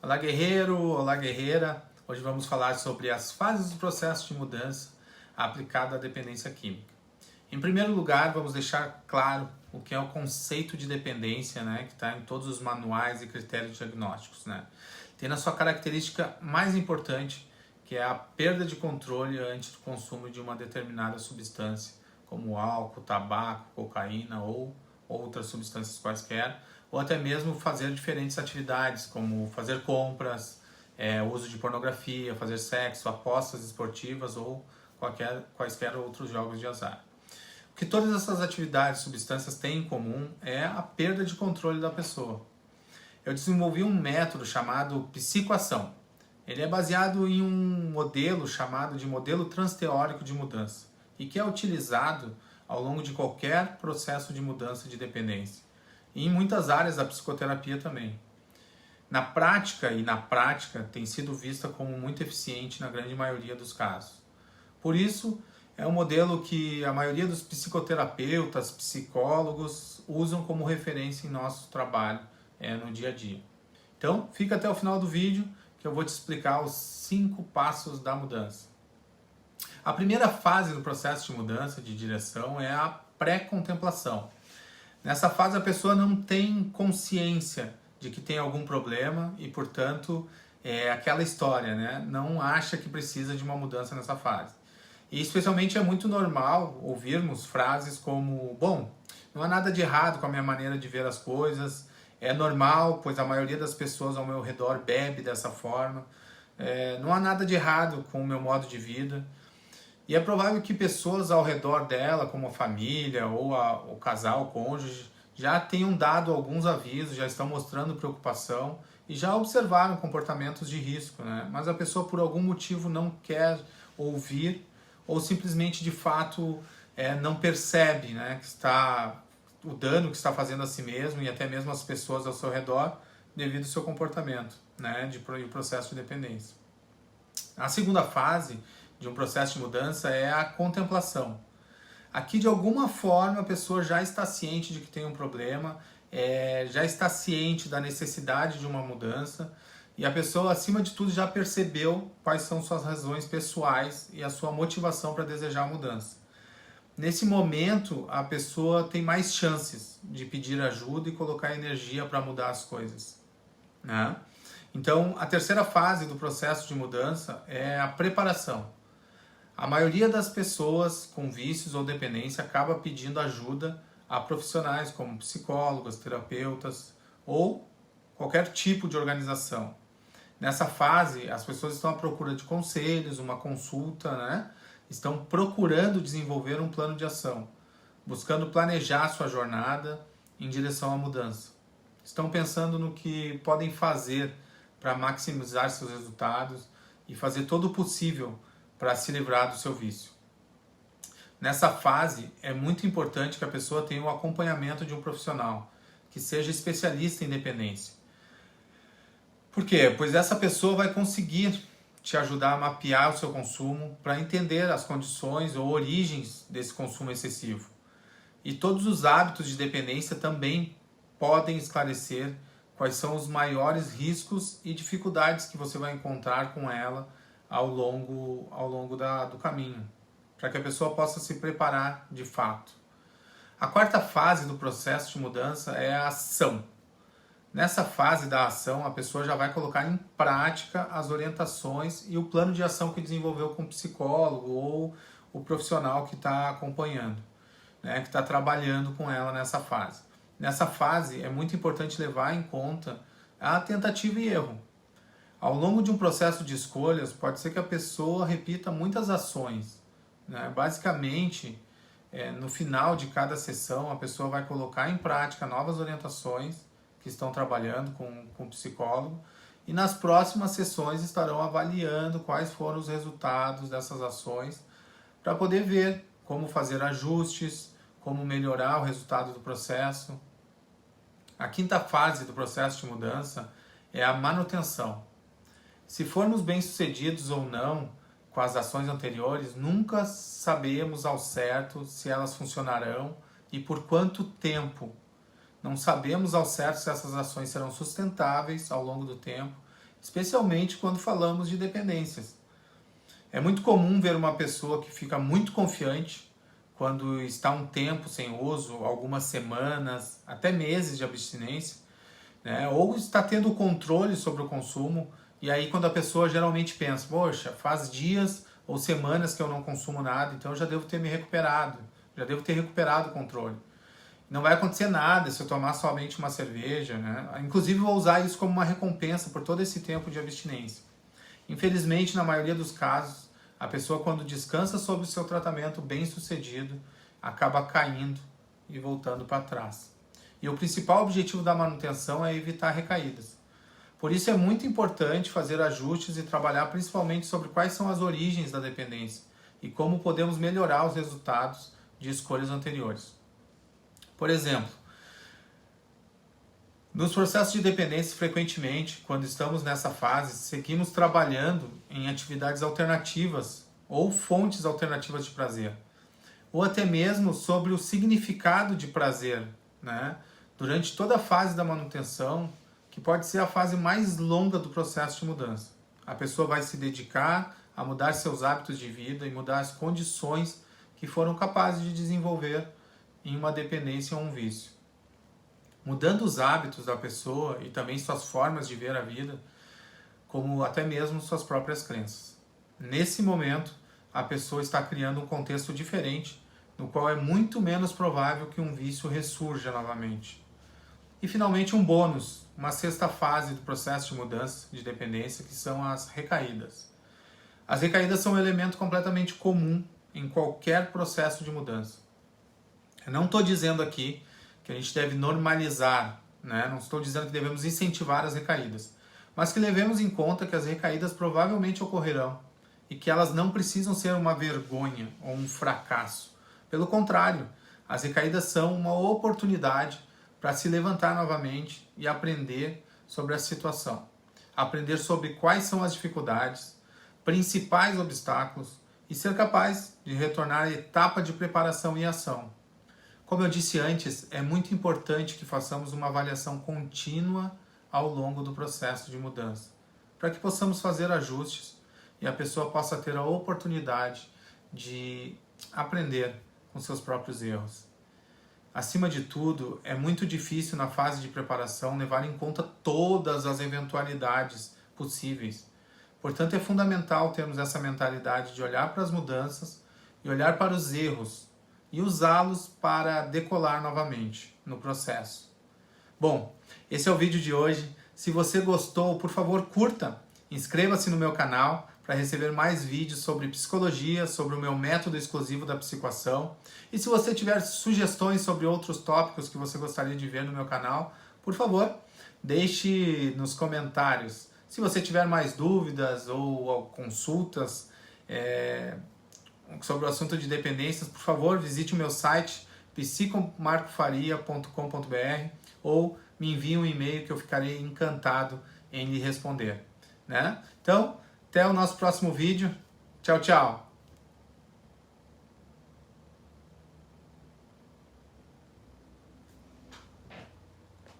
Olá, guerreiro! Olá, guerreira! Hoje vamos falar sobre as fases do processo de mudança aplicado à dependência química. Em primeiro lugar, vamos deixar claro o que é o conceito de dependência, né, que está em todos os manuais e critérios diagnósticos, né. Tem na sua característica mais importante, que é a perda de controle antes do consumo de uma determinada substância, como álcool, tabaco, cocaína ou outras substâncias quaisquer, ou até mesmo fazer diferentes atividades, como fazer compras, uso de pornografia, fazer sexo, apostas esportivas ou quaisquer outros jogos de azar. O que todas essas atividades e substâncias têm em comum é a perda de controle da pessoa. Eu desenvolvi um método chamado psicoação. Ele é baseado em um modelo chamado de modelo transteórico de mudança e que é utilizado ao longo de qualquer processo de mudança de dependência e em muitas áreas da psicoterapia também. Na prática tem sido vista como muito eficiente na grande maioria dos casos. Por isso, é um modelo que a maioria dos psicoterapeutas, psicólogos usam como referência em nosso trabalho no dia a dia. Então, fica até o final do vídeo que eu vou te explicar os 5 passos da mudança. A primeira fase do processo de mudança de direção é a pré-contemplação. Nessa fase a pessoa não tem consciência de que tem algum problema e, portanto, é aquela história, né? Não acha que precisa de uma mudança nessa fase. E especialmente é muito normal ouvirmos frases como: bom, não há nada de errado com a minha maneira de ver as coisas, é normal, pois a maioria das pessoas ao meu redor bebe dessa forma, não há nada de errado com o meu modo de vida. E é provável que pessoas ao redor dela, como a família ou o casal, o cônjuge, já tenham dado alguns avisos, já estão mostrando preocupação e já observaram comportamentos de risco, né? Mas a pessoa por algum motivo não quer ouvir ou simplesmente de fato não percebe, né, que está o dano que está fazendo a si mesmo e até mesmo as pessoas ao seu redor devido ao seu comportamento, né, de processo de dependência. A segunda fase de um processo de mudança é a contemplação. Aqui, de alguma forma, a pessoa já está ciente de que tem um problema, já está ciente da necessidade de uma mudança e a pessoa, acima de tudo, já percebeu quais são suas razões pessoais e a sua motivação para desejar a mudança. Nesse momento, a pessoa tem mais chances de pedir ajuda e colocar energia para mudar as coisas, né? Então, a terceira fase do processo de mudança é a preparação. A maioria das pessoas com vícios ou dependência acaba pedindo ajuda a profissionais como psicólogos, terapeutas ou qualquer tipo de organização. Nessa fase, as pessoas estão à procura de conselhos, uma consulta, né? Estão procurando desenvolver um plano de ação, buscando planejar sua jornada em direção à mudança. Estão pensando no que podem fazer para maximizar seus resultados e fazer todo o possível para se livrar do seu vício. Nessa fase, é muito importante que a pessoa tenha o acompanhamento de um profissional que seja especialista em dependência. Por quê? Pois essa pessoa vai conseguir te ajudar a mapear o seu consumo para entender as condições ou origens desse consumo excessivo. E todos os hábitos de dependência também podem esclarecer quais são os maiores riscos e dificuldades que você vai encontrar com ela ao longo do caminho, para que a pessoa possa se preparar de fato. A quarta fase do processo de mudança é a ação. Nessa fase da ação, a pessoa já vai colocar em prática as orientações e o plano de ação que desenvolveu com o psicólogo ou o profissional que está acompanhando, né, que está trabalhando com ela nessa fase. Nessa fase, é muito importante levar em conta a tentativa e erro. Ao longo de um processo de escolhas, pode ser que a pessoa repita muitas ações, né? Basicamente, no final de cada sessão, a pessoa vai colocar em prática novas orientações que estão trabalhando com o psicólogo e nas próximas sessões estarão avaliando quais foram os resultados dessas ações para poder ver como fazer ajustes, como melhorar o resultado do processo. A quinta fase do processo de mudança é a manutenção. Se formos bem-sucedidos ou não com as ações anteriores, nunca sabemos ao certo se elas funcionarão e por quanto tempo. Não sabemos ao certo se essas ações serão sustentáveis ao longo do tempo, especialmente quando falamos de dependências. É muito comum ver uma pessoa que fica muito confiante quando está um tempo sem uso, algumas semanas, até meses de abstinência, né? Ou está tendo controle sobre o consumo, e aí quando a pessoa geralmente pensa, poxa, faz dias ou semanas que eu não consumo nada, então eu já devo ter me recuperado, já devo ter recuperado o controle. Não vai acontecer nada se eu tomar somente uma cerveja, né? Inclusive vou usar isso como uma recompensa por todo esse tempo de abstinência. Infelizmente, na maioria dos casos, a pessoa quando descansa sobre o seu tratamento bem sucedido, acaba caindo e voltando para trás. E o principal objetivo da manutenção é evitar recaídas. Por isso é muito importante fazer ajustes e trabalhar principalmente sobre quais são as origens da dependência e como podemos melhorar os resultados de escolhas anteriores. Por exemplo, nos processos de dependência, frequentemente, quando estamos nessa fase, seguimos trabalhando em atividades alternativas ou fontes alternativas de prazer, ou até mesmo sobre o significado de prazer, né? Durante toda a fase da manutenção, que pode ser a fase mais longa do processo de mudança. A pessoa vai se dedicar a mudar seus hábitos de vida e mudar as condições que foram capazes de desenvolver em uma dependência ou um vício. Mudando os hábitos da pessoa e também suas formas de ver a vida, como até mesmo suas próprias crenças. Nesse momento, a pessoa está criando um contexto diferente, no qual é muito menos provável que um vício ressurja novamente. E finalmente um bônus, uma sexta fase do processo de mudança de dependência, que são as recaídas. As recaídas são um elemento completamente comum em qualquer processo de mudança. Eu não estou dizendo aqui que a gente deve normalizar, né? Não estou dizendo que devemos incentivar as recaídas, mas que levemos em conta que as recaídas provavelmente ocorrerão e que elas não precisam ser uma vergonha ou um fracasso. Pelo contrário, as recaídas são uma oportunidade para se levantar novamente e aprender sobre a situação. Aprender sobre quais são as dificuldades, principais obstáculos e ser capaz de retornar à etapa de preparação e ação. Como eu disse antes, é muito importante que façamos uma avaliação contínua ao longo do processo de mudança, para que possamos fazer ajustes e a pessoa possa ter a oportunidade de aprender com seus próprios erros. Acima de tudo, é muito difícil na fase de preparação levar em conta todas as eventualidades possíveis. Portanto, é fundamental termos essa mentalidade de olhar para as mudanças e olhar para os erros e usá-los para decolar novamente no processo. Bom, esse é o vídeo de hoje. Se você gostou, por favor, curta, inscreva-se no meu canal para receber mais vídeos sobre psicologia, sobre o meu método exclusivo da psicoação. E se você tiver sugestões sobre outros tópicos que você gostaria de ver no meu canal, por favor, deixe nos comentários. Se você tiver mais dúvidas ou consultas sobre o assunto de dependências, por favor, visite o meu site psicomarcofaria.com.br ou me envie um e-mail que eu ficarei encantado em lhe responder, né? Então, até o nosso próximo vídeo. Tchau, tchau!